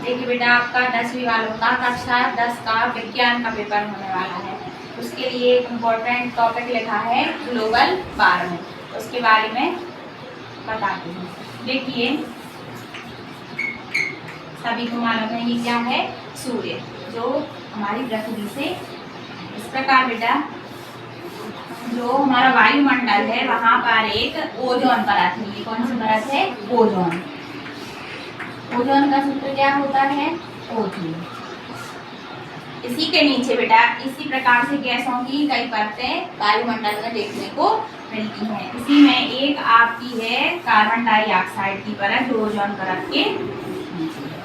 देखिए बेटा, आपका 10वीं वालों का कक्षा 10 का विज्ञान का पेपर होने वाला है। उसके लिए एक इम्पोर्टेंट टॉपिक लिखा है ग्लोबल वार्मिंग, उसके बारे में बताती हूँ। देखिए, सभी को मालूम है ये क्या है, सूर्य जो हमारी पृथ्वी से इस प्रकार बेटा, जो हमारा वायुमंडल है वहाँ पर एक ओजोन परत है। ये कौन सी परत है? ओजोन। ओजोन का सूत्र क्या होता है? O2। इसी के नीचे बेटा इसी प्रकार से गैसों की कई परतें वायुमंडल में देखने को मिलती हैं। इसी में एक आपकी है कार्बन डाइऑक्साइड की परत, जो ओजोन परत के नीचे है।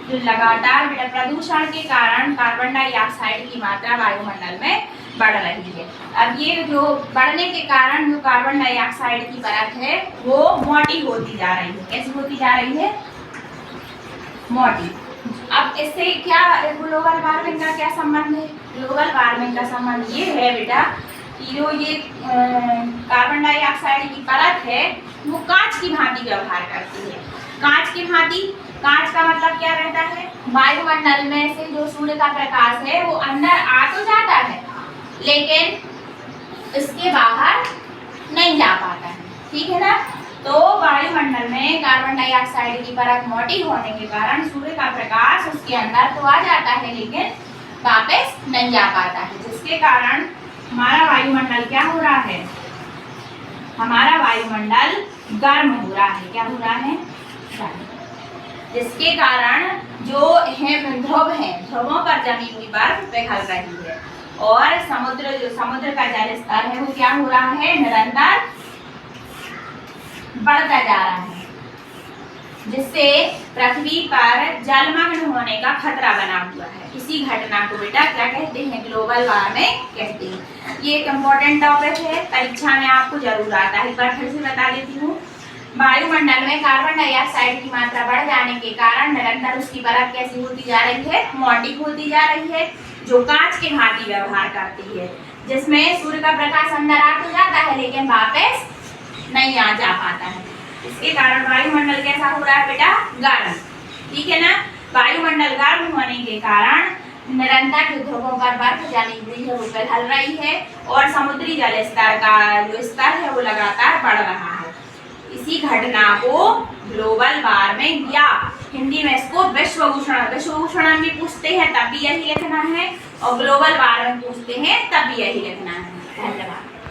जो लगातार बेटा प्रदूषण के कारण कार्बन डाइऑक्साइड की मात्रा वायुमंडल में बढ़ रही है। अब ये जो बढ़ने के कारण जो कार्बन डाइऑक्साइड की परत है वो मोटी होती जा रही है। कैसी होती जा रही है? मोटी। अब इससे क्या ग्लोबल वार्मिंग का क्या संबंध है? ग्लोबल वार्मिंग का संबंध ये है बेटा कि जो ये कार्बन डाइऑक्साइड की परत है वो कांच की भांति व्यवहार करती है। कांच की भांति, कांच का मतलब क्या रहता है? वायुमंडल में से जो सूर्य का प्रकाश है वो अंदर आ तो जाता है लेकिन इसके बाहर नहीं जा पाता है, ठीक है ना। तो वायुमंडल में कार्बन डाइऑक्साइड की परत मोटी होने के कारण सूर्य का प्रकाश उसके अंदर तो आ जाता है लेकिन वापस नहीं जा पाता है, जिसके कारण हमारा वायुमंडल क्या हो रहा है? हमारा वायुमंडल गर्म हो रहा है। क्या हो रहा है? जिसके कारण जो ध्रुव है, ध्रुवों पर जमी हुई बर्फ पिघल रही है और समुद्र का जल स्तर है वो क्या हो रहा है? निरंतर बढ़ता जा रहा है, जिससे पृथ्वी पर जलमग्न होने का खतरा बना हुआ है। इसी घटना को बेटा क्या कहते हैं? ग्लोबल वार्मिंग कहते हैं। ये एक इम्पोर्टेंट टॉपिक है, परीक्षा में आपको जरूर आता है। एक बार फिर से बता देती हूँ। वायुमंडल में कार्बन डाइऑक्साइड की मात्रा बढ़ जाने के कारण निरंतर उसकी परत कैसी होती जा रही है? मोटी होती जा रही है, जो कांच के भांति व्यवहार करती है, जिसमें सूर्य का प्रकाश अंदर आ तो जाता है लेकिन वापस नहीं आ जा पाता है। इसके कारण वायुमंडल कैसा हो रहा है बेटा? गर्म, ठीक है ना। वायुमंडल गर्म होने के कारण निरंतर जो ध्रुवों पर बर्फ जमी हुई है वो पिघल रही है और समुद्री जल स्तर का जो स्तर है वो लगातार बढ़ रहा है। इसी घटना को ग्लोबल वार्मिंग या हिंदी में इसको विश्व उष्णन भी पूछते हैं तब भी यही लिखना है और ग्लोबल वार्मिंग पूछते हैं तब भी यही लिखना है। धन्यवाद।